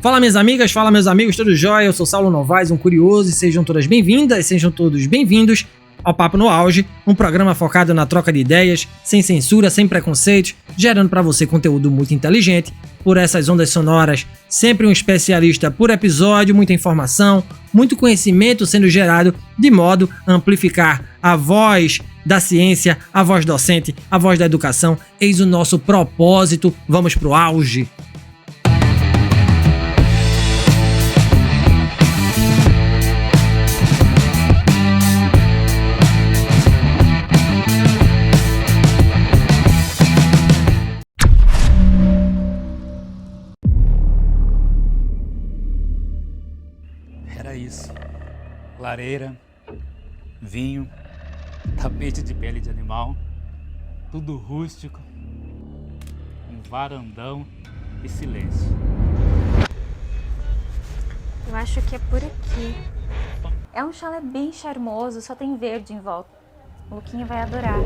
Fala minhas amigas, fala meus amigos, tudo jóia? Eu sou Saulo Novaes, um curioso, e sejam todas bem-vindas, sejam todos bem-vindos ao Papo no Auge, um programa focado na troca de ideias, sem censura, sem preconceitos, gerando para você conteúdo muito inteligente, por essas ondas sonoras, sempre um especialista por episódio, muita informação, muito conhecimento sendo gerado de modo a amplificar a voz da ciência, a voz docente, a voz da educação. Eis o nosso propósito, vamos pro auge! Era isso. Lareira, vinho, tapete de pele de animal, tudo rústico, um varandão e silêncio. Eu acho que é por aqui. É um chalé bem charmoso, só tem verde em volta. O Luquinha vai adorar.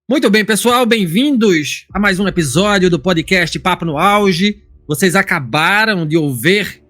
Muito bem, pessoal, bem-vindos a mais um episódio do podcast Papo no Auge. Vocês acabaram de ouvir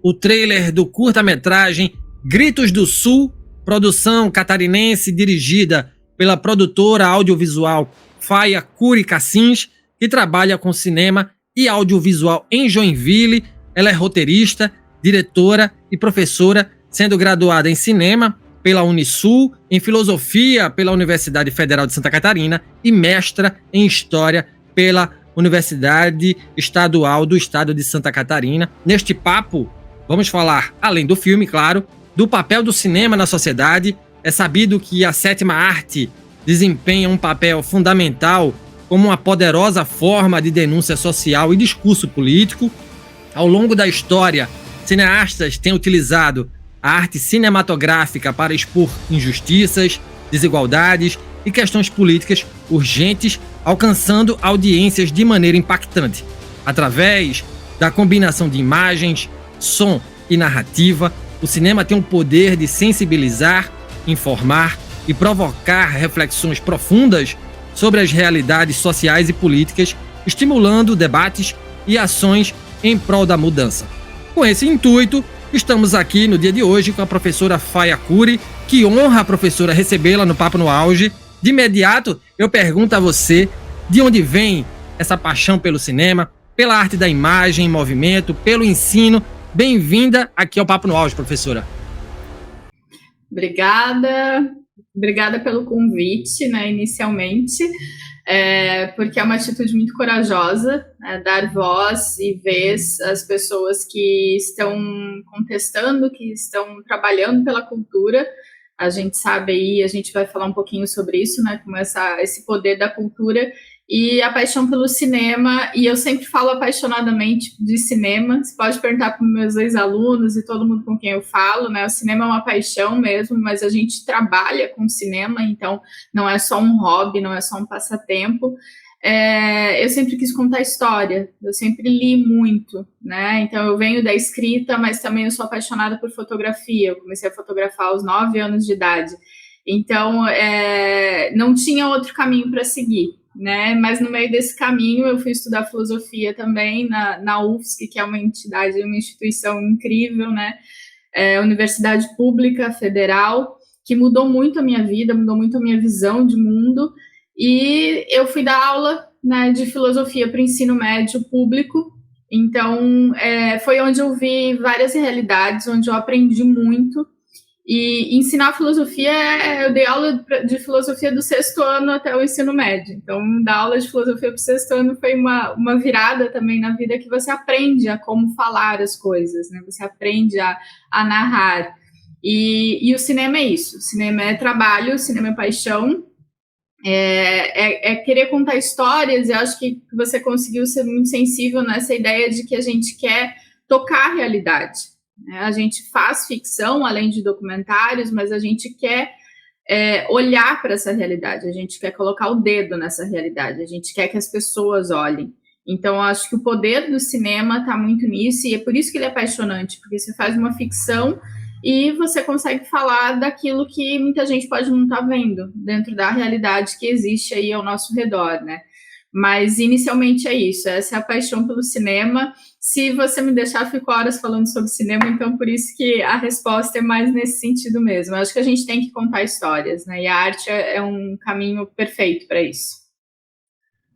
o trailer do curta-metragem Gritos do Sul, produção catarinense dirigida pela produtora audiovisual Faia Curi Cassins, que trabalha com cinema e audiovisual em Joinville. Ela é roteirista, diretora e professora, sendo graduada em cinema pela Unisul, em filosofia pela Universidade Federal de Santa Catarina e mestra em história pela Universidade Estadual do Estado de Santa Catarina. Neste papo, vamos falar, além do filme, claro, do papel do cinema na sociedade. É sabido que a sétima arte desempenha um papel fundamental como uma poderosa forma de denúncia social e discurso político. Ao longo da história, cineastas têm utilizado a arte cinematográfica para expor injustiças, desigualdades e questões políticas urgentes, alcançando audiências de maneira impactante. Através da combinação de imagens, som e narrativa, o cinema tem o poder de sensibilizar, informar e provocar reflexões profundas sobre as realidades sociais e políticas, estimulando debates e ações em prol da mudança. Com esse intuito, estamos aqui no dia de hoje com a professora Faia Curi. Que honra a professora recebê-la no Papo no Auge. De imediato, eu pergunto a você de onde vem essa paixão pelo cinema, pela arte da imagem em movimento, pelo ensino. Bem-vinda aqui ao Papo no Auge, professora. Obrigada pelo convite, né, inicialmente. Porque é uma atitude muito corajosa, né, dar voz e vez às pessoas que estão contestando, que estão trabalhando pela cultura. A gente sabe aí, a gente vai falar um pouquinho sobre isso, né, como esse poder da cultura e a paixão pelo cinema. E eu sempre falo apaixonadamente de cinema. Você pode perguntar para meus ex-alunos e todo mundo com quem eu falo, né? O cinema é uma paixão mesmo, mas a gente trabalha com cinema, então não é só um hobby, não é só um passatempo. Eu sempre quis contar história, eu sempre li muito, né? Então eu venho da escrita, mas também eu sou apaixonada por fotografia. Eu comecei a fotografar aos 9 anos de idade. Então não tinha outro caminho para seguir, né? Mas no meio desse caminho eu fui estudar filosofia também na UFSC, que é uma entidade, uma instituição incrível, né? Universidade Pública Federal, que mudou muito a minha vida, mudou muito a minha visão de mundo. E eu fui dar aula, né, de filosofia para o ensino médio público. Então foi onde eu vi várias realidades, onde eu aprendi muito. E ensinar filosofia, eu dei aula de filosofia do 6º ano até o ensino médio. Então, dar aula de filosofia para o 6º ano foi uma virada também na vida, que você aprende a como falar as coisas, né? Você aprende a narrar. E o cinema é isso. O cinema é trabalho, o cinema é paixão. Querer contar histórias. E acho que você conseguiu ser muito sensível nessa ideia de que a gente quer tocar a realidade, né? A gente faz ficção, além de documentários, mas a gente quer olhar para essa realidade, a gente quer colocar o dedo nessa realidade, a gente quer que as pessoas olhem. Então, eu acho que o poder do cinema está muito nisso, e é por isso que ele é apaixonante, porque você faz uma ficção e você consegue falar daquilo que muita gente pode não estar vendo, dentro da realidade que existe aí ao nosso redor, né? Mas, inicialmente, é isso, essa é a paixão pelo cinema. Se você me deixar, eu fico horas falando sobre cinema, então por isso que a resposta é mais nesse sentido mesmo. Eu acho que a gente tem que contar histórias, né? E a arte é um caminho perfeito para isso.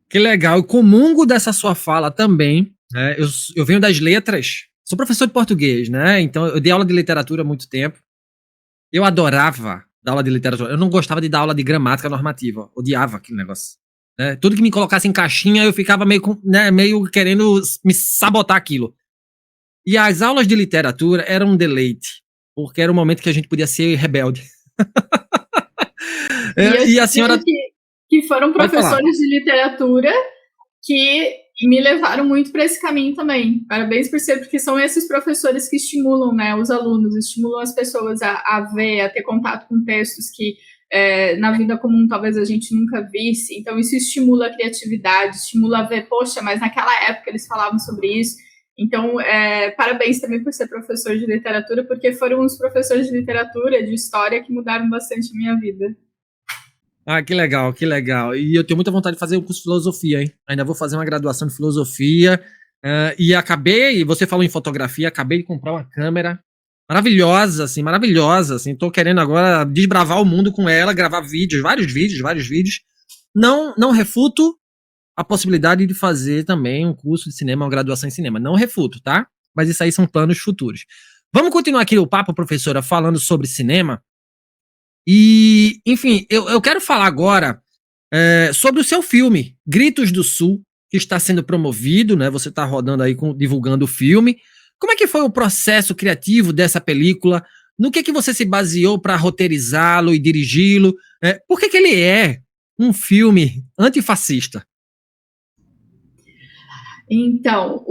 Que legal, eu comungo dessa sua fala também, né? Eu venho das letras, sou professor de português, né? Então eu dei aula de literatura há muito tempo. Eu adorava dar aula de literatura, eu não gostava de dar aula de gramática normativa, odiava aquele negócio. Né? Tudo que me colocasse em caixinha, eu ficava meio querendo me sabotar aquilo. E as aulas de literatura eram um deleite, porque era um momento que a gente podia ser rebelde. E a senhora... que foram professores de literatura que me levaram muito para esse caminho também. Parabéns por ser, porque são esses professores que estimulam, né, os alunos, estimulam as pessoas a ver, a ter contato com textos que na vida comum talvez a gente nunca visse. Então isso estimula a criatividade, estimula a ver, poxa, mas naquela época eles falavam sobre isso. Então, parabéns também por ser professor de literatura, porque foram os professores de literatura, de história, que mudaram bastante a minha vida. Ah, que legal, que legal. E eu tenho muita vontade de fazer um curso de filosofia, hein? Ainda vou fazer uma graduação de filosofia. E você falou em fotografia, acabei de comprar uma câmera maravilhosa, assim. Tô querendo agora desbravar o mundo com ela, gravar vídeos, vários vídeos. Não refuto a possibilidade de fazer também um curso de cinema, uma graduação em cinema. Não refuto, tá? Mas isso aí são planos futuros. Vamos continuar aqui o papo, professora, falando sobre cinema. E, enfim, eu quero falar agora sobre o seu filme, Gritos do Sul, que está sendo promovido, né? Você está rodando aí, divulgando o filme. Como é que foi o processo criativo dessa película? No que você se baseou para roteirizá-lo e dirigi-lo? Por que ele é um filme antifascista? Então,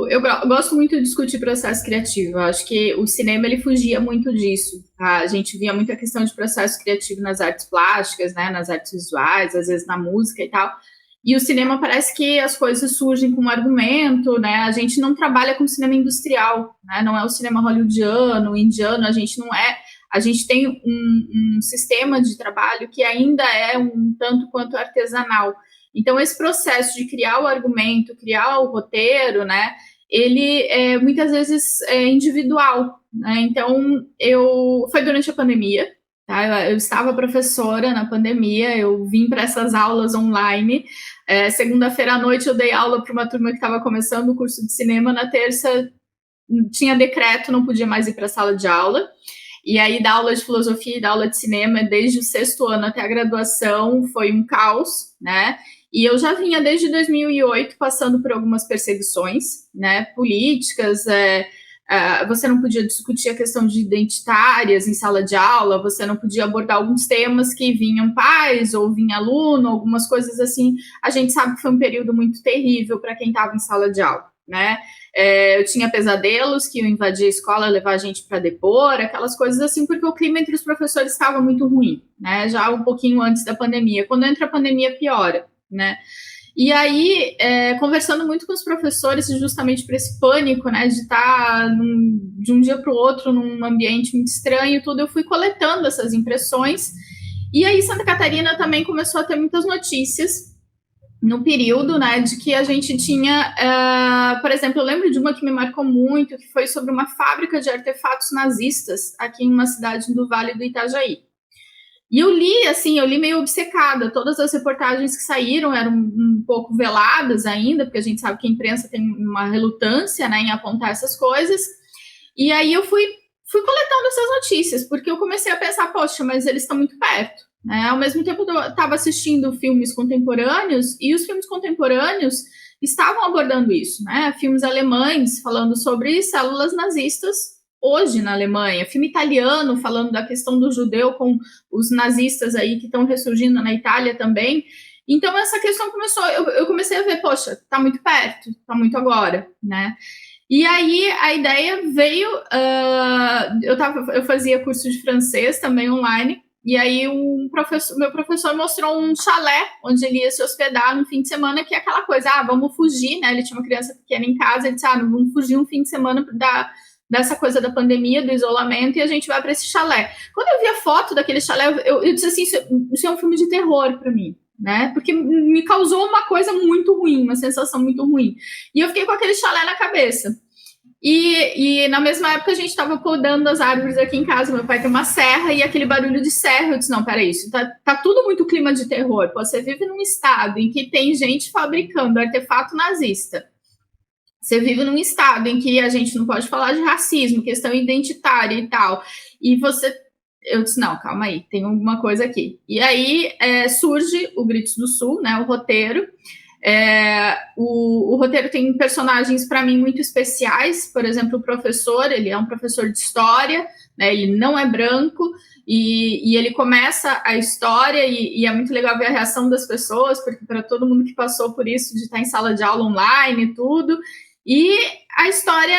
eu gosto muito de discutir processo criativo. Eu acho que o cinema ele fugia muito disso. Tá? A gente via muita questão de processo criativo nas artes plásticas, né, nas artes visuais, às vezes na música e tal. E o cinema parece que as coisas surgem com um argumento, né? A gente não trabalha com cinema industrial, né? Não é o cinema hollywoodiano, indiano. A gente não é. A gente tem um sistema de trabalho que ainda é um tanto quanto artesanal. Então, esse processo de criar o argumento, criar o roteiro, né, ele muitas vezes é individual, né? Então, foi durante a pandemia, tá? Eu estava professora na pandemia, eu vim para essas aulas online. Segunda-feira à noite eu dei aula para uma turma que estava começando o curso de cinema, na terça tinha decreto, não podia mais ir para a sala de aula. E aí, dar aula de filosofia e dar aula de cinema, desde o 6º ano até a graduação, foi um caos, né? E eu já vinha desde 2008 passando por algumas perseguições, né, políticas. Você não podia discutir a questão de identitárias em sala de aula, você não podia abordar alguns temas que vinham pais ou vinha aluno, algumas coisas assim. A gente sabe que foi um período muito terrível para quem estava em sala de aula, né? Eu tinha pesadelos que iam invadir a escola, levar a gente para depor, aquelas coisas assim, porque o clima entre os professores estava muito ruim, né? Já um pouquinho antes da pandemia. Quando entra a pandemia, piora, né? E aí, conversando muito com os professores, justamente por esse pânico, né, de estar de um dia para o outro num ambiente muito estranho e tudo, eu fui coletando essas impressões. E aí, Santa Catarina também começou a ter muitas notícias no período, né, de que a gente tinha, por exemplo, eu lembro de uma que me marcou muito, que foi sobre uma fábrica de artefatos nazistas aqui em uma cidade do Vale do Itajaí. E eu li meio obcecada. Todas as reportagens que saíram eram um pouco veladas ainda, porque a gente sabe que a imprensa tem uma relutância, né, em apontar essas coisas. E aí eu fui coletando essas notícias, porque eu comecei a pensar, poxa, mas eles estão muito perto, né? Ao mesmo tempo eu estava assistindo filmes contemporâneos, e os filmes contemporâneos estavam abordando isso, né? Filmes alemães falando sobre células nazistas hoje na Alemanha, filme italiano falando da questão do judeu com os nazistas aí que estão ressurgindo na Itália também. Então essa questão começou, eu comecei a ver, poxa, tá muito perto, tá muito agora, né? E aí a ideia veio, eu fazia curso de francês também online, e aí meu professor mostrou um chalé onde ele ia se hospedar no fim de semana, que é aquela coisa, vamos fugir, né? Ele tinha uma criança pequena em casa, ele disse, vamos fugir um fim de semana dessa coisa da pandemia, do isolamento, e a gente vai para esse chalé. Quando eu vi a foto daquele chalé, eu disse assim, isso é um filme de terror para mim, né? Porque me causou uma coisa muito ruim, uma sensação muito ruim. E eu fiquei com aquele chalé na cabeça. E na mesma época a gente estava podando as árvores aqui em casa, meu pai tem uma serra e aquele barulho de serra, eu disse, não, peraí, isso tá tudo muito clima de terror. Pô, você vive num estado em que tem gente fabricando artefato nazista. Você vive num estado em que a gente não pode falar de racismo, questão identitária e tal. E eu disse, não, calma aí, tem alguma coisa aqui. E aí surge o Gritos do Sul, né, o roteiro. O roteiro tem personagens, para mim, muito especiais. Por exemplo, o professor, ele é um professor de história, né, ele não é branco, e ele começa a história, e é muito legal ver a reação das pessoas, porque para todo mundo que passou por isso, de estar em sala de aula online e tudo. E a história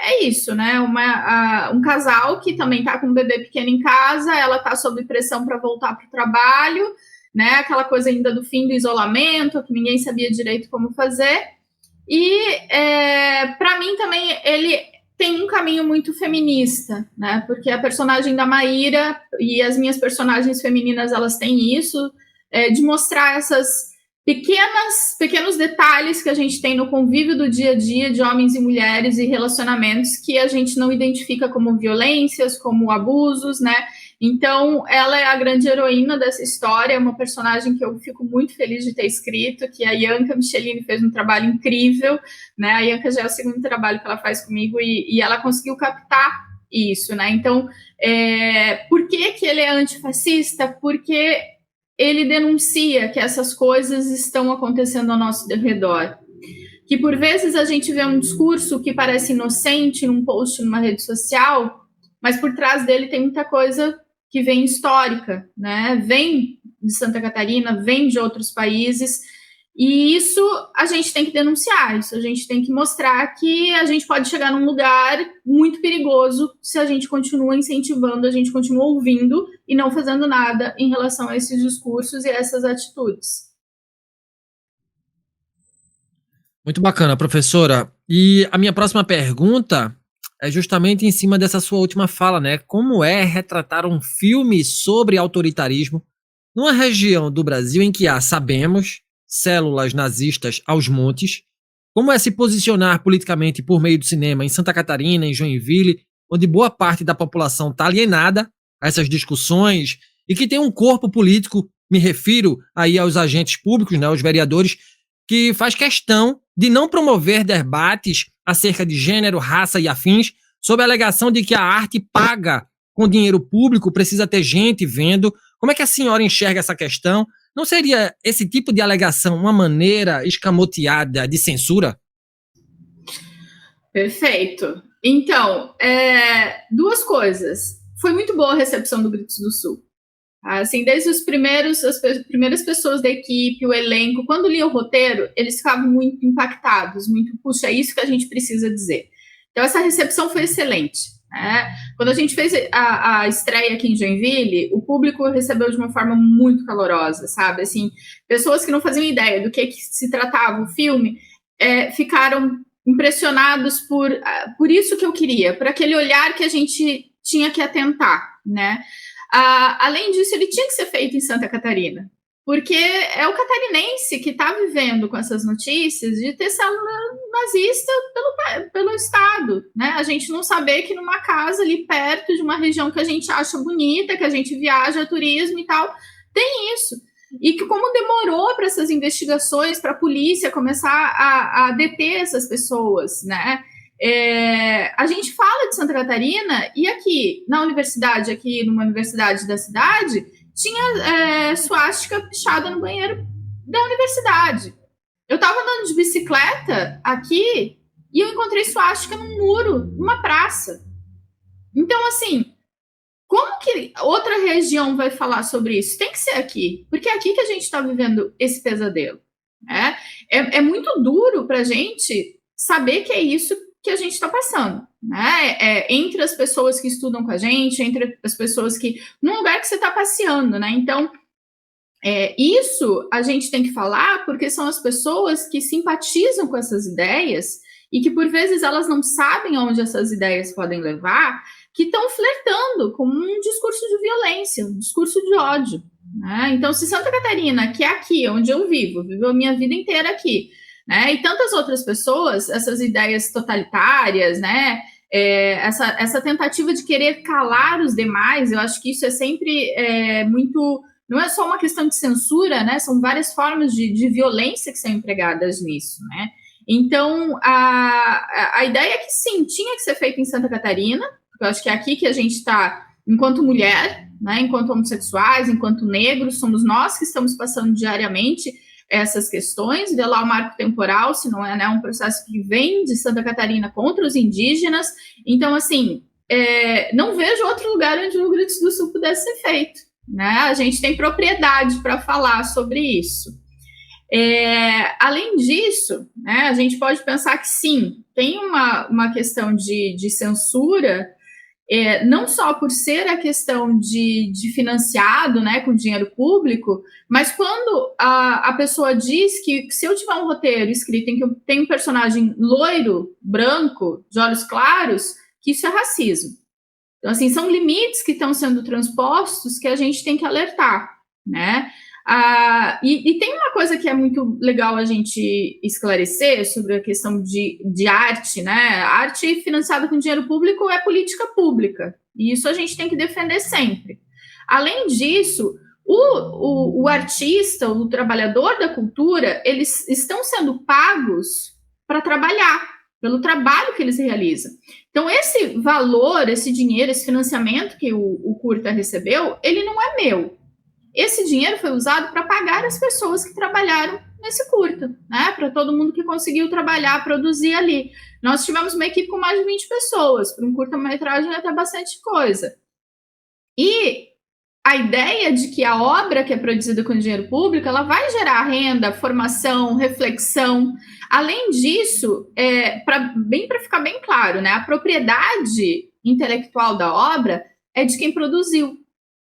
é isso, né? Um casal que também está com um bebê pequeno em casa, ela está sob pressão para voltar para o trabalho, né? Aquela coisa ainda do fim do isolamento, que ninguém sabia direito como fazer. E para mim também ele tem um caminho muito feminista, né? Porque a personagem da Maíra e as minhas personagens femininas, elas têm isso, de mostrar essas pequenos detalhes que a gente tem no convívio do dia a dia de homens e mulheres e relacionamentos que a gente não identifica como violências, como abusos, né? Então, ela é a grande heroína dessa história, é uma personagem que eu fico muito feliz de ter escrito, que a Ianca Michelini fez um trabalho incrível, né? A Ianca já é o segundo trabalho que ela faz comigo e ela conseguiu captar isso, né? Então, por que ele é antifascista? Porque ele denuncia que essas coisas estão acontecendo ao nosso redor. Que por vezes a gente vê um discurso que parece inocente num post numa rede social, mas por trás dele tem muita coisa que vem histórica, né? Vem de Santa Catarina, vem de outros países, e isso a gente tem que denunciar, isso a gente tem que mostrar que a gente pode chegar num lugar muito perigoso se a gente continua incentivando, a gente continua ouvindo e não fazendo nada em relação a esses discursos e a essas atitudes. Muito bacana, professora. E a minha próxima pergunta é justamente em cima dessa sua última fala, né? Como é retratar um filme sobre autoritarismo numa região do Brasil em que há, sabemos, células nazistas aos montes? Como é se posicionar politicamente por meio do cinema em Santa Catarina, em Joinville, onde boa parte da população está alienada a essas discussões e que tem um corpo político, me refiro aí aos agentes públicos, né, aos vereadores, que faz questão de não promover debates acerca de gênero, raça e afins, sob a alegação de que a arte paga com dinheiro público, precisa ter gente vendo. Como é que a senhora enxerga essa questão? Não seria esse tipo de alegação uma maneira escamoteada de censura? Perfeito. Então, duas coisas. Foi muito boa a recepção do Gritos do Sul. Assim, desde as primeiras pessoas da equipe, o elenco, quando liam o roteiro, eles ficavam muito impactados, muito, puxa, é isso que a gente precisa dizer. Então, essa recepção foi excelente. Quando a gente fez a estreia aqui em Joinville, o público recebeu de uma forma muito calorosa, sabe? Assim, pessoas que não faziam ideia do que se tratava o filme, ficaram impressionados por isso que eu queria, por aquele olhar que a gente tinha que atentar, né? Além disso, ele tinha que ser feito em Santa Catarina, porque é o catarinense que está vivendo com essas notícias de ter célula nazista pelo Estado, né? A gente não saber que numa casa ali perto de uma região que a gente acha bonita, que a gente viaja a turismo e tal, tem isso. E que como demorou para essas investigações, para a polícia começar a deter essas pessoas, né? A gente fala de Santa Catarina e aqui, numa universidade da cidade, tinha suástica pichada no banheiro da universidade. Eu estava andando de bicicleta aqui e eu encontrei suástica num muro, numa praça. Então, assim, como que outra região vai falar sobre isso? Tem que ser aqui, porque é aqui que a gente está vivendo esse pesadelo. É muito duro para a gente saber que é isso que a gente está passando, né? Entre as pessoas que estudam com a gente, entre as pessoas que... num lugar que você está passeando, né? Então, isso a gente tem que falar porque são as pessoas que simpatizam com essas ideias e que, por vezes, elas não sabem aonde essas ideias podem levar, que estão flertando com um discurso de violência, um discurso de ódio, né? Então, se Santa Catarina, que é aqui, onde eu vivo a minha vida inteira aqui, né, e tantas outras pessoas, essas ideias totalitárias, né, essa tentativa de querer calar os demais, eu acho que isso é sempre muito... Não é só uma questão de censura, né? São várias formas de violência que são empregadas nisso, né? Então, a ideia é que sim, tinha que ser feito em Santa Catarina, porque eu acho que é aqui que a gente está, enquanto mulher, né? Enquanto homossexuais, enquanto negros, somos nós que estamos passando diariamente essas questões, velar o marco temporal, se não é, né, um processo que vem de Santa Catarina contra os indígenas. Então, assim, não vejo outro lugar onde o Rio Grande do Sul pudesse ser feito. Né? A gente tem propriedade para falar sobre isso. Além disso, né, a gente pode pensar que sim, tem uma questão de censura, não só por ser a questão de financiado, né, com dinheiro público, mas quando a pessoa diz que se eu tiver um roteiro escrito em que eu tenho um personagem loiro, branco, de olhos claros, que isso é racismo. Então, assim, são limites que estão sendo transpostos que a gente tem que alertar, né? E tem uma coisa que é muito legal a gente esclarecer sobre a questão de arte, né? A arte financiada com dinheiro público é política pública, e isso a gente tem que defender sempre. Além disso, o artista, o trabalhador da cultura, eles estão sendo pagos para trabalhar, pelo trabalho que eles realizam. Então, esse valor, esse dinheiro, esse financiamento que o curta recebeu, ele não é meu. Esse dinheiro foi usado para pagar as pessoas que trabalharam nesse curta, né? Para todo mundo que conseguiu trabalhar, produzir ali. Nós tivemos uma equipe com mais de 20 pessoas, para um curta-metragem é até bastante coisa. E a ideia de que a obra que é produzida com dinheiro público, ela vai gerar renda, formação, reflexão. Além disso, para ficar bem claro, né, a propriedade intelectual da obra é de quem produziu.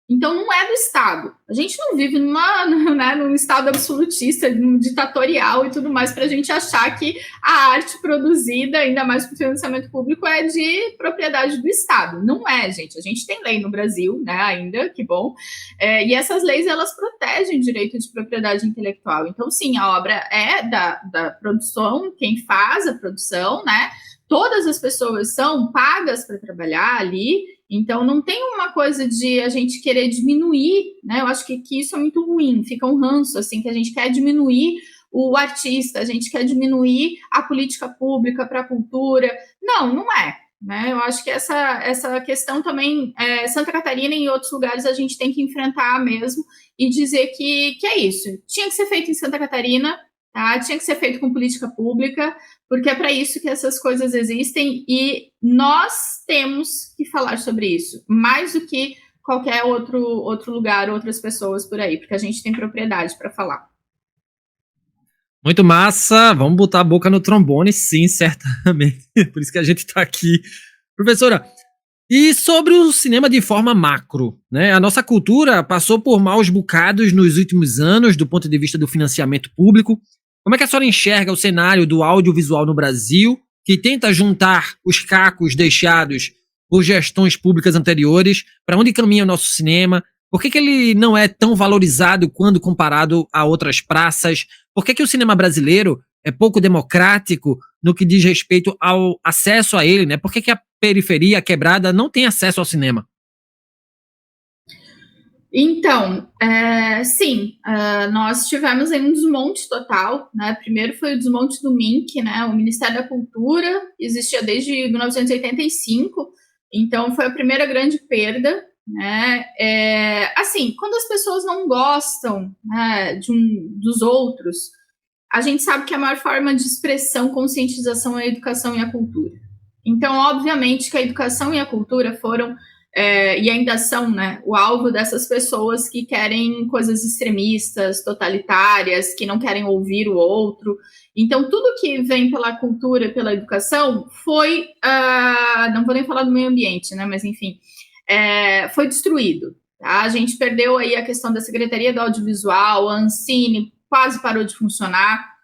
Então, não é do Estado. A gente não vive num Estado absolutista, ditatorial e tudo mais, para a gente achar que a arte produzida, ainda mais com financiamento público, é de propriedade do Estado. Não é, gente. A gente tem lei no Brasil, né, ainda, que bom. E essas leis, elas protegem o direito de propriedade intelectual. Então, sim, a obra é da produção, quem faz a produção, né? Todas as pessoas são pagas para trabalhar ali. Então, não tem uma coisa de a gente querer diminuir, né? Eu acho que isso é muito ruim, fica um ranço, assim, que a gente quer diminuir o artista, a gente quer diminuir a política pública para a cultura. Não é, né? Eu acho que essa questão também, Santa Catarina e em outros lugares, a gente tem que enfrentar mesmo e dizer que é isso. Tinha que ser feito em Santa Catarina, tá? Tinha que ser feito com política pública, porque é para isso que essas coisas existem e nós temos que falar sobre isso, mais do que qualquer outro lugar, outras pessoas por aí, porque a gente tem propriedade para falar. Muito massa, vamos botar a boca no trombone, sim, certamente, por isso que a gente está aqui. Professora, e sobre o cinema de forma macro, né? A nossa cultura passou por maus bocados nos últimos anos, do ponto de vista do financiamento público. Como é que a senhora enxerga o cenário do audiovisual no Brasil, que tenta juntar os cacos deixados por gestões públicas anteriores? Para onde caminha o nosso cinema? Por que ele não é tão valorizado quando comparado a outras praças? Por que o cinema brasileiro é pouco democrático no que diz respeito ao acesso a ele, né? Por que a periferia, a quebrada, não tem acesso ao cinema? Então, sim, nós tivemos aí um desmonte total, né? Primeiro foi o desmonte do MINC, né? O Ministério da Cultura existia desde 1985, então foi a primeira grande perda, né? Assim, quando as pessoas não gostam, né, dos outros, a gente sabe que a maior forma de expressão, conscientização é a educação e a cultura. Então, obviamente que a educação e a cultura foram e ainda são, né, o alvo dessas pessoas que querem coisas extremistas, totalitárias, que não querem ouvir o outro. Então, tudo que vem pela cultura, pela educação, foi, não vou nem falar do meio ambiente, né, mas enfim, foi destruído. Tá? A gente perdeu aí a questão da Secretaria do Audiovisual, a Ancine quase parou de funcionar,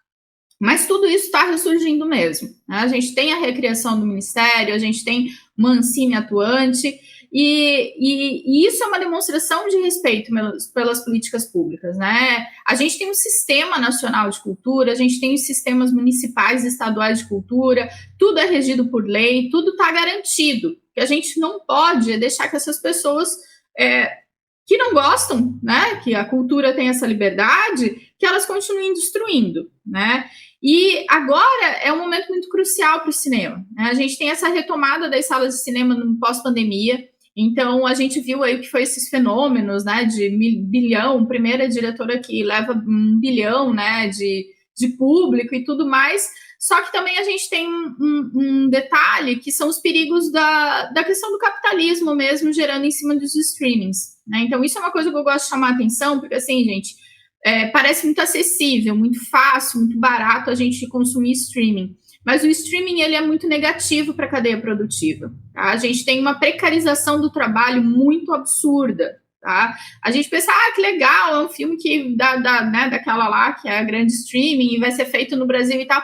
mas tudo isso está ressurgindo mesmo. Né? A gente tem a recriação do Ministério, a gente tem uma Ancine atuante, e isso é uma demonstração de respeito pelas políticas públicas, né? A gente tem um sistema nacional de cultura, a gente tem os sistemas municipais e estaduais de cultura, tudo é regido por lei, tudo está garantido. O que a gente não pode é deixar que essas pessoas que não gostam, né, que a cultura tem essa liberdade, que elas continuem destruindo, né? E agora é um momento muito crucial para o cinema, né? A gente tem essa retomada das salas de cinema no pós-pandemia. Então, a gente viu aí o que foi esses fenômenos, né, de bilhão, primeira diretora que leva 1 bilhão, né, de público e tudo mais, só que também a gente tem um detalhe que são os perigos da questão do capitalismo mesmo, gerando em cima dos streamings, né, então isso é uma coisa que eu gosto de chamar a atenção, porque assim, gente, parece muito acessível, muito fácil, muito barato a gente consumir streaming, mas o streaming ele é muito negativo para a cadeia produtiva. Tá? A gente tem uma precarização do trabalho muito absurda. Tá? A gente pensa, que legal, é um filme que né, daquela lá, que é a grande streaming, e vai ser feito no Brasil e tal.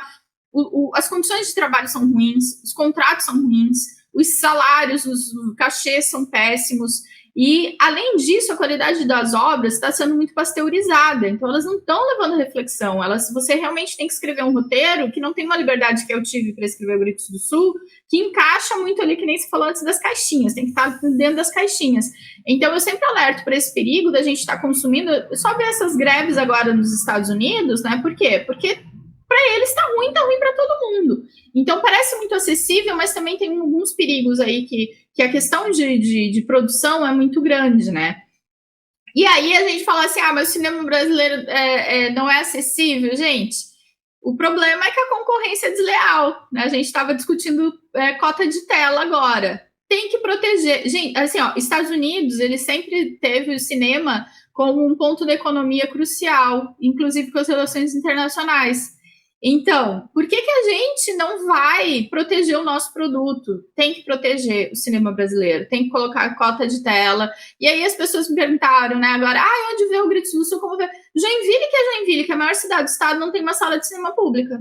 As condições de trabalho são ruins, os contratos são ruins, os salários, os cachês são péssimos. E, além disso, a qualidade das obras está sendo muito pasteurizada. Então, elas não estão levando reflexão. Você realmente tem que escrever um roteiro que não tem uma liberdade que eu tive para escrever o Gritos do Sul, que encaixa muito ali, que nem se falou antes, das caixinhas. Tem que estar dentro das caixinhas. Então, eu sempre alerto para esse perigo da gente estar consumindo. Só ver essas greves agora nos Estados Unidos, né? Por quê? Porque para eles tá ruim para todo mundo. Então, parece muito acessível, mas também tem alguns perigos aí que a questão de produção é muito grande, né? E aí a gente fala assim, mas o cinema brasileiro não é acessível. Gente, o problema é que a concorrência é desleal, né? A gente estava discutindo cota de tela agora. Tem que proteger. Gente, assim, Estados Unidos, ele sempre teve o cinema como um ponto da economia crucial, inclusive com as relações internacionais. Então, por que a gente não vai proteger o nosso produto? Tem que proteger o cinema brasileiro, tem que colocar cota de tela. E aí as pessoas me perguntaram, né, agora, onde vê o Gritos do Sul, como vê? Joinville, que é a maior cidade do estado, não tem uma sala de cinema pública.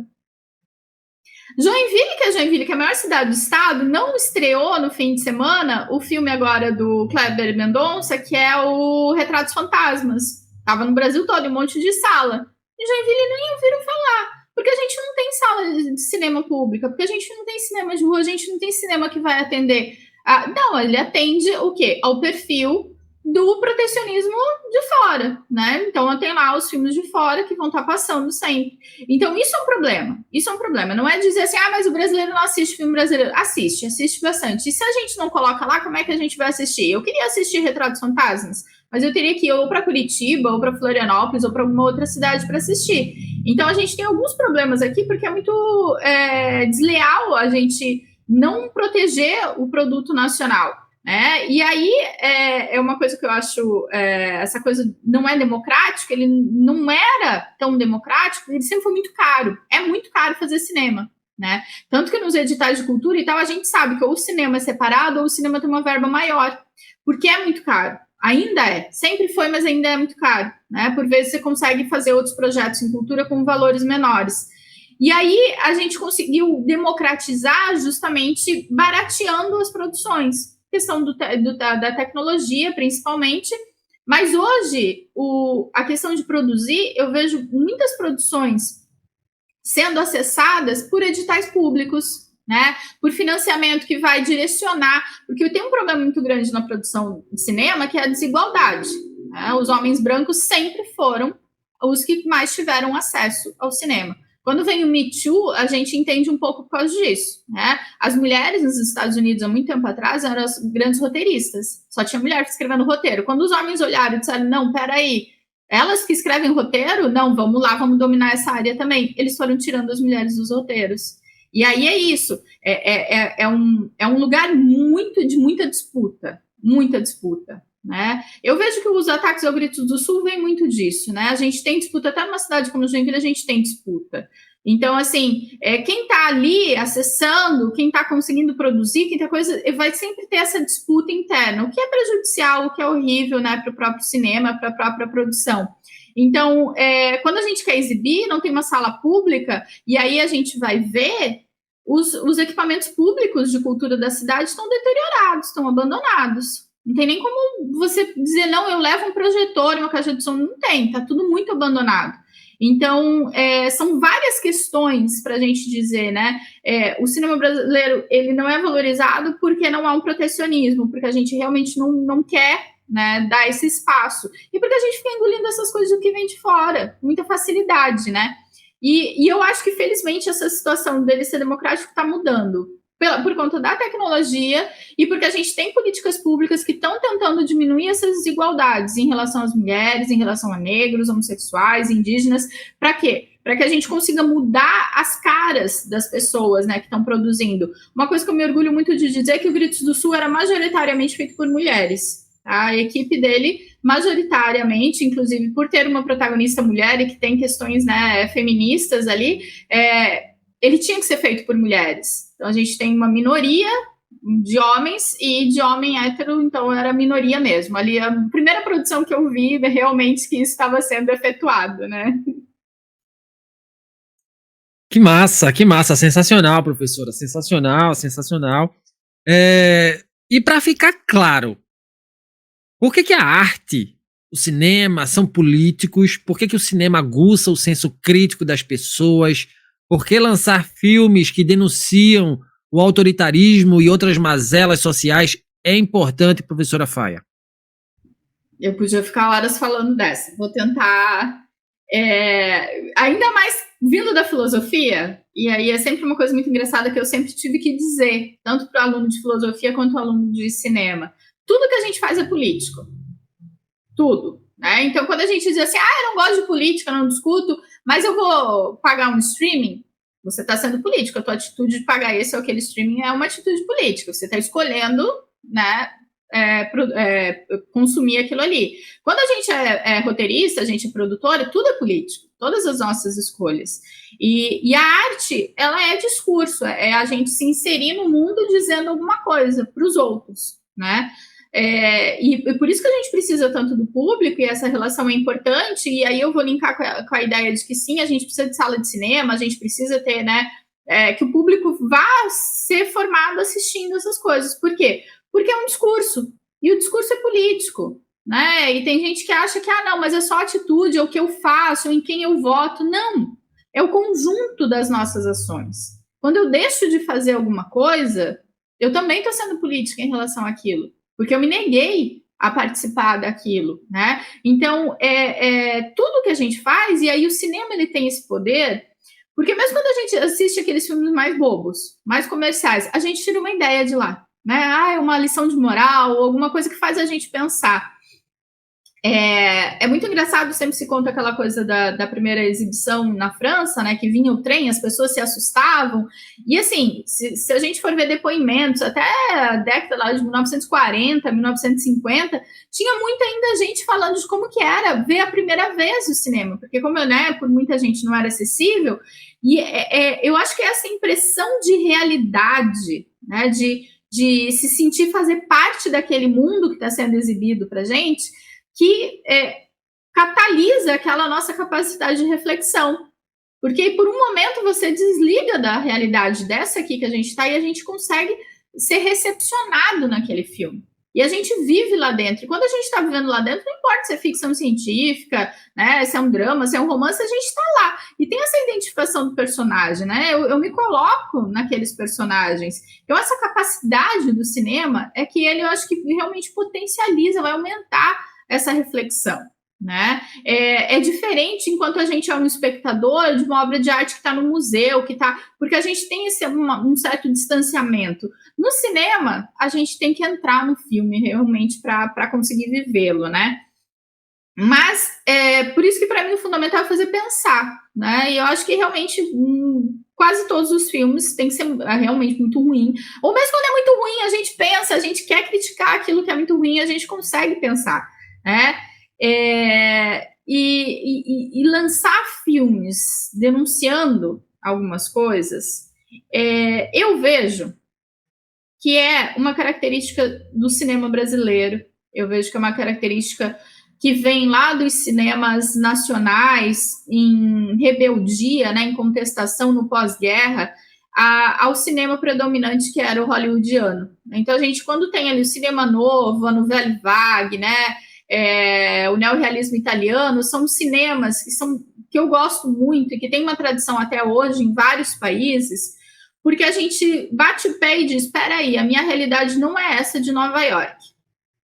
Joinville, que é a maior cidade do estado, não estreou no fim de semana o filme agora do Kleber Mendonça, que é o Retratos Fantasmas. Estava no Brasil todo, um monte de sala. E Joinville nem ouviram falar. Porque a gente não tem sala de cinema pública, porque a gente não tem cinema de rua, a gente não tem cinema que vai atender. Não, ele atende o quê? Ao perfil do protecionismo de fora, né? Então, tem lá os filmes de fora que vão estar passando sempre. Então, isso é um problema. Isso é um problema. Não é dizer assim, mas o brasileiro não assiste filme brasileiro. Assiste bastante. E se a gente não coloca lá, como é que a gente vai assistir? Eu queria assistir Retratos Fantasmas, mas eu teria que ir ou para Curitiba, ou para Florianópolis, ou para alguma outra cidade para assistir. Então, a gente tem alguns problemas aqui, porque é muito desleal a gente não proteger o produto nacional, né? E aí, é uma coisa que eu acho, essa coisa não é democrática, ele não era tão democrático, ele sempre foi muito caro. É muito caro fazer cinema, né? Tanto que nos editais de cultura e tal, a gente sabe que ou o cinema é separado, ou o cinema tem uma verba maior, porque é muito caro. Ainda sempre foi, mas ainda é muito caro, né? Por vezes você consegue fazer outros projetos em cultura com valores menores. E aí a gente conseguiu democratizar justamente barateando as produções, questão da tecnologia principalmente, mas hoje a questão de produzir, eu vejo muitas produções sendo acessadas por editais públicos, né, por financiamento que vai direcionar, porque tem um problema muito grande na produção de cinema, que é a desigualdade, né? Os homens brancos sempre foram os que mais tiveram acesso ao cinema. Quando vem o Me Too, a gente entende um pouco por causa disso, né? As mulheres nos Estados Unidos, há muito tempo atrás, eram as grandes roteiristas, só tinha mulher escrevendo roteiro. Quando os homens olharam e disseram, não, peraí, elas que escrevem roteiro, não, vamos lá, vamos dominar essa área também. Eles foram tirando as mulheres dos roteiros. E aí é isso, é um lugar de muita disputa, muita disputa, né? Eu vejo que os ataques ao Gritos do Sul vêm muito disso, né? A gente tem disputa, até numa cidade como Joinville a gente tem disputa. Então, assim, quem está ali acessando, quem está conseguindo produzir, quem tá coisa, vai sempre ter essa disputa interna, o que é prejudicial, o que é horrível, né, para o próprio cinema, para a própria produção. Então, quando a gente quer exibir, não tem uma sala pública, e aí a gente vai ver os equipamentos públicos de cultura da cidade estão deteriorados, estão abandonados. Não tem nem como você dizer, não, eu levo um projetor, uma caixa de som. Não tem, está tudo muito abandonado. Então, são várias questões para a gente dizer, né? O cinema brasileiro, ele não é valorizado porque não há um protecionismo, porque a gente realmente não quer, né, dar esse espaço. E porque a gente fica engolindo essas coisas do que vem de fora, muita facilidade, né? E eu acho que, felizmente, essa situação dele ser democrático está mudando. Por conta da tecnologia e porque a gente tem políticas públicas que estão tentando diminuir essas desigualdades em relação às mulheres, em relação a negros, homossexuais, indígenas. Para quê? Para que a gente consiga mudar as caras das pessoas, né, que estão produzindo. Uma coisa que eu me orgulho muito de dizer é que o Gritos do Sul era majoritariamente feito por mulheres. A equipe dele, majoritariamente, inclusive por ter uma protagonista mulher e que tem questões, né, feministas ali, ele tinha que ser feito por mulheres. Então, a gente tem uma minoria de homens e de homem hétero, então era minoria mesmo. Ali, a primeira produção que eu vi, realmente, que isso estava sendo efetuado, né? Que massa, sensacional, professora, sensacional. E para ficar claro, por que a arte, o cinema são políticos? Por que o cinema aguça o senso crítico das pessoas? Por que lançar filmes que denunciam o autoritarismo e outras mazelas sociais é importante, professora Faia? Eu podia ficar horas falando dessa. Vou tentar, ainda mais vindo da filosofia, e aí é sempre uma coisa muito engraçada que eu sempre tive que dizer, tanto para o aluno de filosofia quanto para o aluno de cinema. Tudo que a gente faz é político. Tudo. Né? Então, quando a gente diz assim, eu não gosto de política, não discuto, mas eu vou pagar um streaming, você está sendo político. A tua atitude de pagar esse ou aquele streaming é uma atitude política. Você está escolhendo, né, consumir aquilo ali. Quando a gente é roteirista, a gente é produtora, tudo é político. Todas as nossas escolhas. E a arte, ela é discurso. É a gente se inserir no mundo dizendo alguma coisa para os outros, né? E por isso que a gente precisa tanto do público, e essa relação é importante, e aí eu vou linkar com a ideia de que sim, a gente precisa de sala de cinema, a gente precisa ter, né, que o público vá ser formado assistindo essas coisas. Por quê? Porque é um discurso, e o discurso é político, né, e tem gente que acha que, não, mas é só atitude, é o que eu faço, ou em quem eu voto. Não, é o conjunto das nossas ações. Quando eu deixo de fazer alguma coisa, eu também estou sendo política em relação àquilo, porque eu me neguei a participar daquilo, né? Então, tudo que a gente faz, e aí o cinema ele tem esse poder, porque mesmo quando a gente assiste aqueles filmes mais bobos, mais comerciais, a gente tira uma ideia de lá, né? É uma lição de moral, ou alguma coisa que faz a gente pensar. É muito engraçado, sempre se conta aquela coisa da primeira exibição na França, né, que vinha o trem, as pessoas se assustavam, e assim, se a gente for ver depoimentos, até a década lá de 1940, 1950, tinha muita ainda gente falando de como que era ver a primeira vez o cinema, porque como por muita gente não era acessível, e eu acho que essa impressão de realidade, né, de se sentir fazer parte daquele mundo que está sendo exibido pra gente, que catalisa aquela nossa capacidade de reflexão. Porque por um momento você desliga da realidade dessa aqui que a gente está e a gente consegue ser recepcionado naquele filme. E a gente vive lá dentro. E quando a gente está vivendo lá dentro, não importa se é ficção científica, né, se é um drama, se é um romance, a gente está lá. E tem essa identificação do personagem, né? Eu me coloco naqueles personagens. Então, essa capacidade do cinema é que ele, eu acho que realmente potencializa, vai aumentar essa reflexão, né? É diferente enquanto a gente é um espectador de uma obra de arte que está no museu, porque a gente tem um certo distanciamento. No cinema, a gente tem que entrar no filme realmente para conseguir vivê-lo, né? Mas por isso que para mim o fundamental é fazer pensar, né? E eu acho que realmente quase todos os filmes tem que ser realmente muito ruim. Ou mesmo quando é muito ruim, a gente pensa, a gente quer criticar aquilo que é muito ruim, a gente consegue pensar, né? E lançar filmes denunciando algumas coisas, eu vejo que é uma característica do cinema brasileiro. Eu vejo que é uma característica que vem lá dos cinemas nacionais em rebeldia, né, em contestação no pós-guerra, ao cinema predominante que era o hollywoodiano. Então a gente, quando tem ali o cinema novo, a Nouvelle Vague, né, o neorrealismo italiano, são cinemas que eu gosto muito e que tem uma tradição até hoje em vários países, porque a gente bate o pé e diz, espera aí, a minha realidade não é essa de Nova York.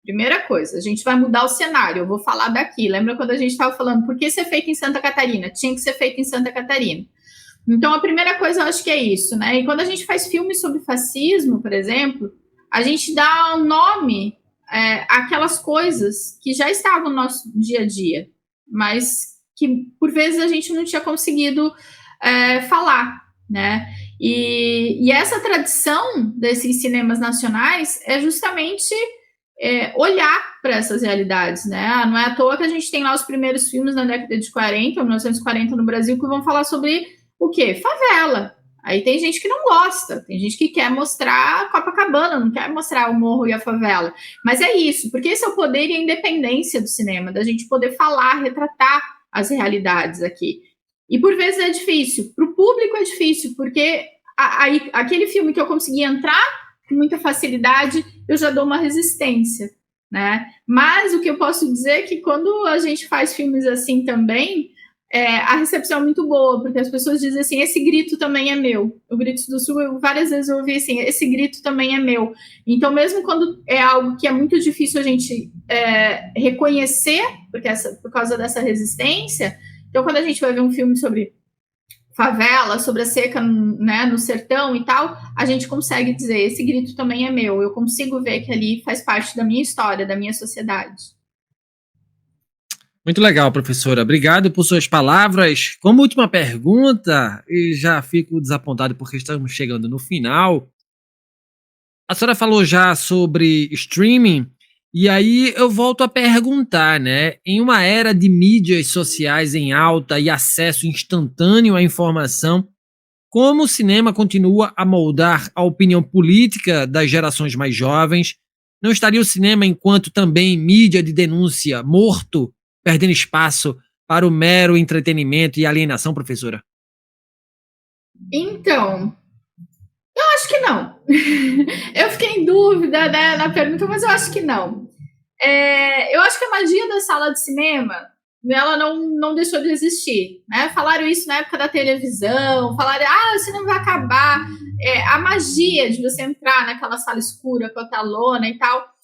Primeira coisa, a gente vai mudar o cenário, eu vou falar daqui. Lembra quando a gente estava falando, por que ser feito em Santa Catarina? Tinha que ser feito em Santa Catarina. Então, a primeira coisa, eu acho que é isso, né? E quando a gente faz filmes sobre fascismo, por exemplo, a gente dá um nome àquelas coisas que já estavam no nosso dia a dia, mas que, por vezes, a gente não tinha conseguido falar, né? E essa tradição desses cinemas nacionais é justamente olhar para essas realidades, né? Não é à toa que a gente tem lá os primeiros filmes na década de 40, 1940 no Brasil, que vão falar sobre o quê? Favela. Aí tem gente que não gosta, tem gente que quer mostrar Copacabana, não quer mostrar o morro e a favela. Mas é isso, porque esse é o poder e a independência do cinema, da gente poder falar, retratar as realidades aqui. E por vezes é difícil, para o público é difícil, porque aquele filme que eu consegui entrar com muita facilidade, eu já dou uma resistência, né? Mas o que eu posso dizer é que quando a gente faz filmes assim também, a recepção é muito boa, porque as pessoas dizem assim, esse grito também é meu. O Grito do Sul, várias vezes eu ouvi assim, esse grito também é meu. Então, mesmo quando é algo que é muito difícil a gente reconhecer, por causa dessa resistência, então quando a gente vai ver um filme sobre favela, sobre a seca, né, no sertão e tal, a gente consegue dizer, esse grito também é meu, eu consigo ver que ali faz parte da minha história, da minha sociedade. Muito legal, professora. Obrigado por suas palavras. Como última pergunta, e já fico desapontado porque estamos chegando no final, a senhora falou já sobre streaming, e aí eu volto a perguntar, né? Em uma era de mídias sociais em alta e acesso instantâneo à informação, como o cinema continua a moldar a opinião política das gerações mais jovens? Não estaria o cinema, enquanto também mídia de denúncia, morto, perdendo espaço para o mero entretenimento e alienação, professora? Então, eu acho que não. Eu fiquei em dúvida, né, na pergunta, mas eu acho que não. Eu acho que a magia da sala de cinema, ela não deixou de existir, né? Falaram isso na época da televisão, falaram, o cinema vai acabar. A magia de você entrar naquela sala escura com a telona e tal.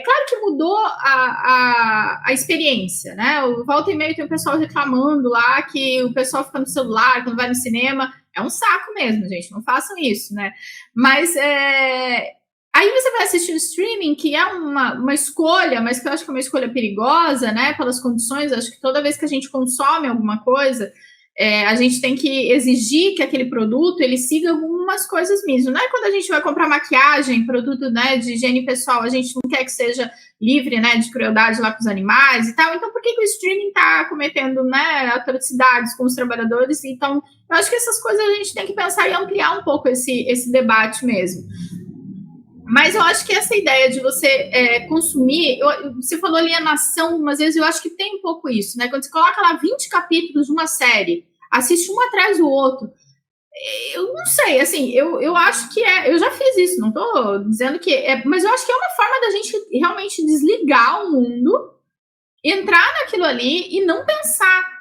Claro que mudou a experiência, né? Volta e meio tem o pessoal reclamando lá que o pessoal fica no celular quando vai no cinema. É um saco mesmo, gente, não façam isso, né? Mas aí você vai assistir o streaming, que é uma escolha, mas que eu acho que é uma escolha perigosa, né? Pelas condições, acho que toda vez que a gente consome alguma coisa, a gente tem que exigir que aquele produto ele siga algumas coisas mesmo. Não é quando a gente vai comprar maquiagem, produto, né, de higiene pessoal, a gente não quer que seja livre, né, de crueldade lá com os animais e tal. Então, por que o streaming está cometendo, né, atrocidades com os trabalhadores? Então, eu acho que essas coisas a gente tem que pensar e ampliar um pouco esse debate mesmo. Mas eu acho que essa ideia de você consumir, você falou alienação, umas vezes eu acho que tem um pouco isso, né? Quando você coloca lá 20 capítulos de uma série, assiste um atrás do outro, eu não sei, assim, eu acho que eu já fiz isso, não tô dizendo que mas eu acho que é uma forma da gente realmente desligar o mundo, entrar naquilo ali e não pensar.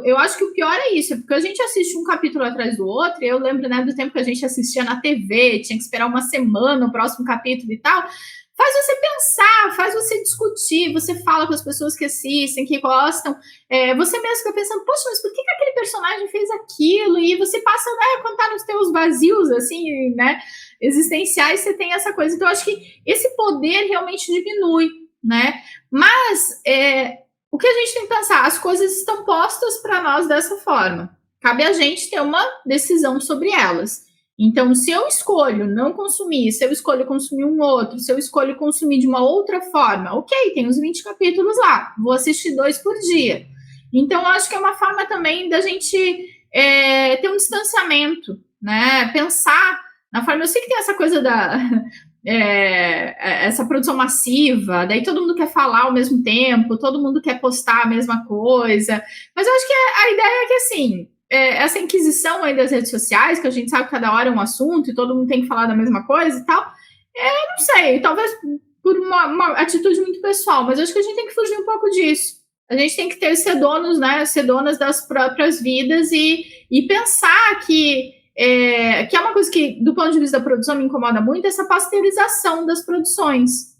Eu acho que o pior é isso, porque a gente assiste um capítulo atrás do outro, e eu lembro, né, do tempo que a gente assistia na TV, tinha que esperar uma semana o próximo capítulo e tal. Faz você pensar, faz você discutir, você fala com as pessoas que assistem, que gostam, você mesmo fica pensando, poxa, mas por que aquele personagem fez aquilo? E você passa, né, quando tá nos teus vazios, assim, né, existenciais, você tem essa coisa. Então, eu acho que esse poder realmente diminui, né, mas o que a gente tem que pensar? As coisas estão postas para nós dessa forma. Cabe a gente ter uma decisão sobre elas. Então, se eu escolho não consumir, se eu escolho consumir um outro, se eu escolho consumir de uma outra forma, ok, tem os 20 capítulos lá, vou assistir 2 por dia. Então, acho que é uma forma também da gente ter um distanciamento, né? Pensar na forma... Eu sei que tem essa coisa da... essa produção massiva, daí todo mundo quer falar ao mesmo tempo, todo mundo quer postar a mesma coisa, mas eu acho que a ideia é que, assim, essa inquisição aí das redes sociais, que a gente sabe que cada hora é um assunto e todo mundo tem que falar da mesma coisa e tal, não sei, talvez por uma atitude muito pessoal, mas eu acho que a gente tem que fugir um pouco disso. A gente tem que ser donos, né, ser donas das próprias vidas e pensar que é uma coisa que, do ponto de vista da produção, me incomoda muito, essa pasteurização das produções.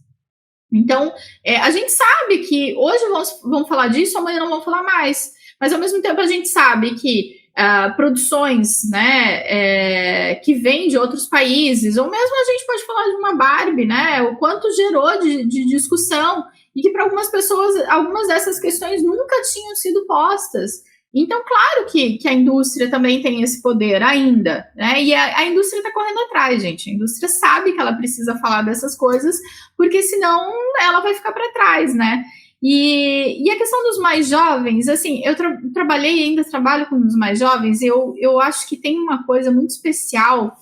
Então, a gente sabe que hoje vão falar disso, amanhã não vão falar mais, mas ao mesmo tempo a gente sabe que produções, né, que vêm de outros países, ou mesmo a gente pode falar de uma Barbie, né, o quanto gerou de discussão, e que para algumas pessoas, algumas dessas questões nunca tinham sido postas. Então, claro que a indústria também tem esse poder ainda, né? E a indústria está correndo atrás, gente. A indústria sabe que ela precisa falar dessas coisas, porque senão ela vai ficar para trás, né? E a questão dos mais jovens, assim, eu trabalhei e ainda trabalho com os mais jovens, e eu acho que tem uma coisa muito especial,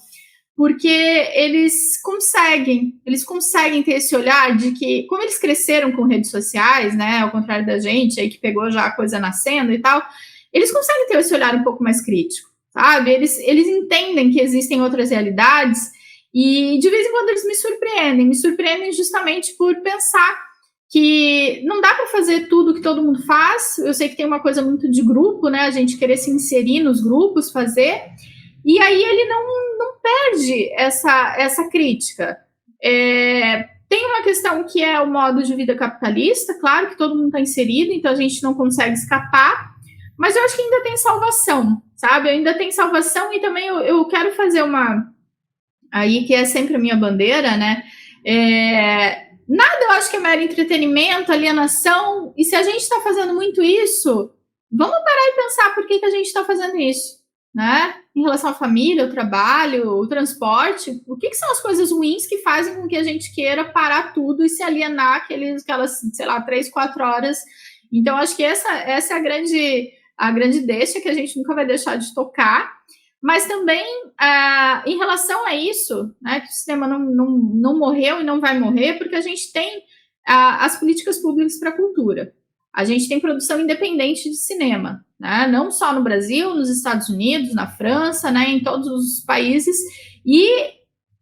porque eles conseguem ter esse olhar de que, como eles cresceram com redes sociais, né? Ao contrário da gente, aí que pegou já a coisa nascendo e tal, eles conseguem ter esse olhar um pouco mais crítico, sabe? Eles entendem que existem outras realidades e, de vez em quando, eles me surpreendem justamente por pensar que não dá para fazer tudo que todo mundo faz. Eu sei que tem uma coisa muito de grupo, né? A gente querer se inserir nos grupos, fazer, e aí ele não perde essa crítica. Tem uma questão que é o modo de vida capitalista, claro que todo mundo está inserido, então a gente não consegue escapar, mas eu acho que ainda tem salvação, sabe? Ainda tem salvação, e também eu quero fazer uma... Aí, que é sempre a minha bandeira, né? Nada eu acho que é mero entretenimento, alienação, e se a gente está fazendo muito isso, vamos parar e pensar por que a gente está fazendo isso, né? Em relação à família, ao trabalho, o transporte, o que são as coisas ruins que fazem com que a gente queira parar tudo e se alienar aquelas, sei lá, 3, 4 horas. Então, acho que essa é a grande deixa que a gente nunca vai deixar de tocar, mas também em relação a isso, né, que o cinema não morreu e não vai morrer, porque a gente tem as políticas públicas para a cultura. A gente tem produção independente de cinema, né, não só no Brasil, nos Estados Unidos, na França, né, em todos os países, e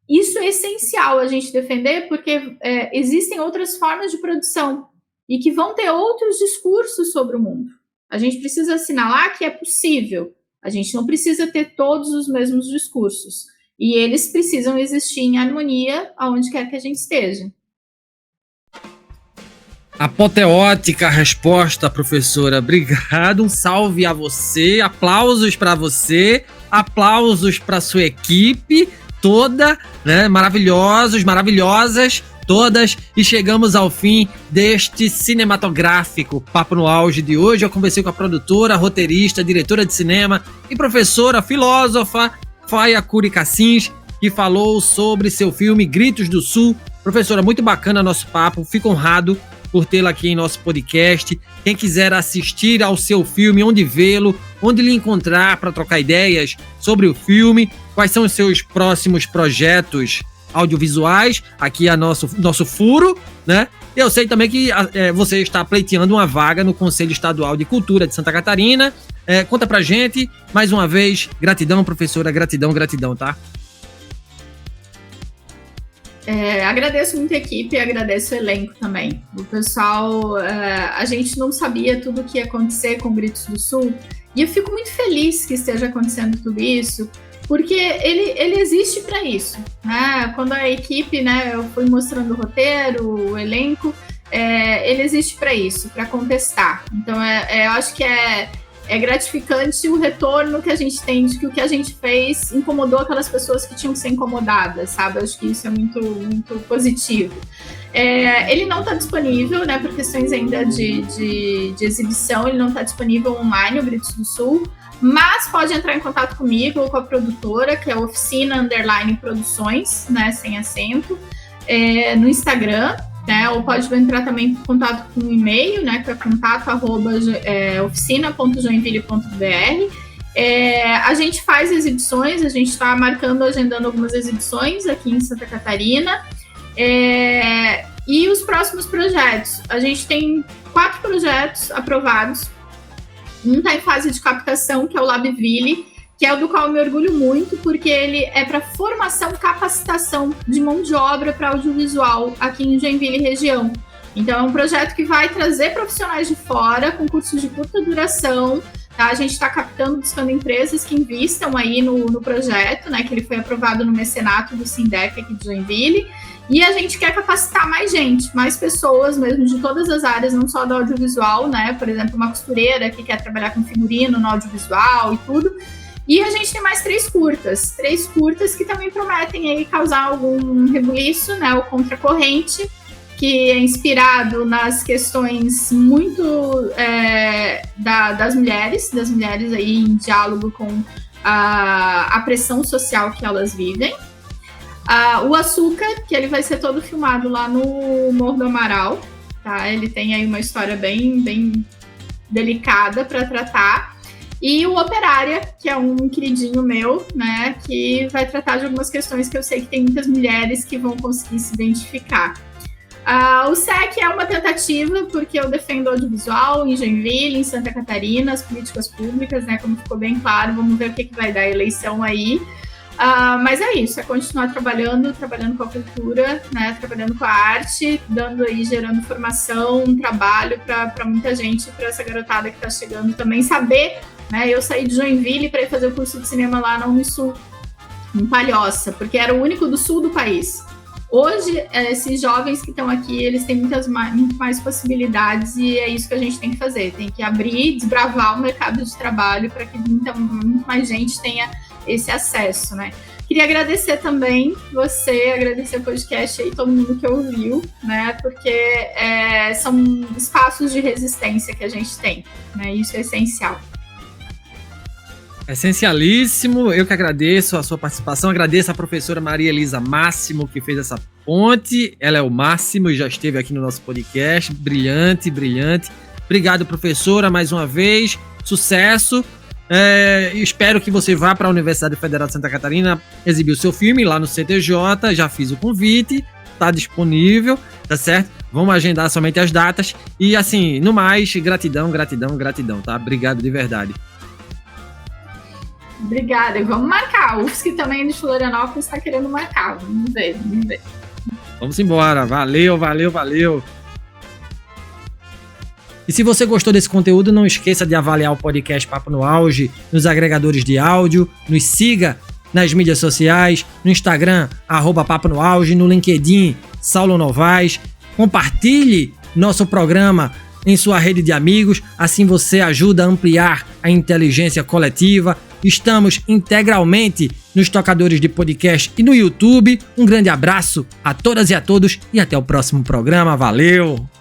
isso é essencial a gente defender, porque existem outras formas de produção e que vão ter outros discursos sobre o mundo. A gente precisa assinalar que é possível. A gente não precisa ter todos os mesmos discursos. E eles precisam existir em harmonia aonde quer que a gente esteja. Apoteótica resposta, professora. Obrigado. Um salve a você. Aplausos para você. Aplausos para sua equipe toda, né? Maravilhosos, maravilhosas. Todas, e chegamos ao fim deste cinematográfico Papo no Auge de hoje. Eu conversei com a produtora, roteirista, diretora de cinema e professora, filósofa Faia Curi Cassins, que falou sobre seu filme Gritos do Sul. Professora, muito bacana nosso papo, fico honrado por tê-la aqui em nosso podcast. Quem quiser assistir ao seu filme, onde vê-lo, onde lhe encontrar para trocar ideias sobre o filme, quais são os seus próximos projetos audiovisuais, aqui é nosso furo, né? Eu sei também que você está pleiteando uma vaga no Conselho Estadual de Cultura de Santa Catarina. Conta pra gente, mais uma vez, gratidão, professora, gratidão, tá? Agradeço muito a equipe e agradeço o elenco também. O pessoal, a gente não sabia tudo o que ia acontecer com Gritos do Sul, e eu fico muito feliz que esteja acontecendo tudo isso, porque ele existe para isso, né? Quando a equipe, né, eu fui mostrando o roteiro, o elenco, ele existe para isso, para contestar. Então, eu acho que é gratificante o retorno que a gente tem de que o que a gente fez incomodou aquelas pessoas que tinham que ser incomodadas, sabe? Eu acho que isso é muito, muito positivo. Ele não está disponível, né, por questões ainda de exibição, ele não está disponível online, o Gritos do Sul, mas pode entrar em contato comigo ou com a produtora, que é Oficina_Produções, né, sem acento, no Instagram, né, ou pode entrar também em contato com o e-mail, né, que é contato@oficina.joinville.br. A gente faz exibições, a gente está marcando, agendando algumas exibições aqui em Santa Catarina. E os próximos projetos, a gente tem 4 projetos aprovados. Um está em fase de captação, que é o LabVille, que é o do qual eu me orgulho muito, porque ele é para formação, capacitação de mão de obra para audiovisual aqui em Joinville região. Então é um projeto que vai trazer profissionais de fora com cursos de curta duração. Tá? A gente está captando, buscando empresas que investam aí no projeto, né, que ele foi aprovado no mecenato do Sindec aqui de Joinville. E a gente quer capacitar mais gente, mais pessoas mesmo de todas as áreas, não só do audiovisual, né? Por exemplo, uma costureira que quer trabalhar com figurino no audiovisual e tudo. E a gente tem mais 3 curtas que também prometem aí causar algum rebuliço, né? O Contracorrente, que é inspirado nas questões muito das mulheres aí em diálogo com a pressão social que elas vivem. O Açúcar, que ele vai ser todo filmado lá no Morro do Amaral, tá? Ele tem aí uma história bem, bem delicada para tratar. E o Operária, que é um queridinho meu, né? Que vai tratar de algumas questões que eu sei que tem muitas mulheres que vão conseguir se identificar. O SEC é uma tentativa, porque eu defendo audiovisual em Joinville, em Santa Catarina, as políticas públicas, né? Como ficou bem claro, vamos ver o que vai dar a eleição aí. Mas é isso, é continuar trabalhando com a cultura, né, trabalhando com a arte, gerando formação, trabalho para muita gente, para essa garotada que está chegando também saber, né, eu saí de Joinville para ir fazer o curso de cinema lá na Unisul, em Palhoça, porque era o único do sul do país. Hoje, esses jovens que estão aqui, eles têm muito mais possibilidades e é isso que a gente tem que fazer, tem que abrir, desbravar o mercado de trabalho para que muito mais gente tenha esse acesso, né? Queria agradecer também agradecer o podcast aí, todo mundo que ouviu, né? Porque são espaços de resistência que a gente tem, né? Isso é essencial. Essencialíssimo, eu que agradeço a sua participação, agradeço a professora Maria Elisa Máximo, que fez essa ponte, ela é o máximo e já esteve aqui no nosso podcast, brilhante. Obrigado, professora, mais uma vez, sucesso. Espero que você vá para a Universidade Federal de Santa Catarina exibir o seu filme lá no CTJ, já fiz o convite, está disponível, tá certo? Vamos agendar somente as datas e assim, no mais, gratidão, tá? Obrigado de verdade. Obrigada, e vamos marcar, o UFSC também de Florianópolis está querendo marcar, vamos ver. Vamos embora, valeu. E se você gostou desse conteúdo, não esqueça de avaliar o podcast Papo no Auge nos agregadores de áudio, nos siga nas mídias sociais, no Instagram, @Papo no Auge, no LinkedIn, Saulo Novaes. Compartilhe nosso programa em sua rede de amigos, assim você ajuda a ampliar a inteligência coletiva. Estamos integralmente nos tocadores de podcast e no YouTube. Um grande abraço a todas e a todos e até o próximo programa. Valeu!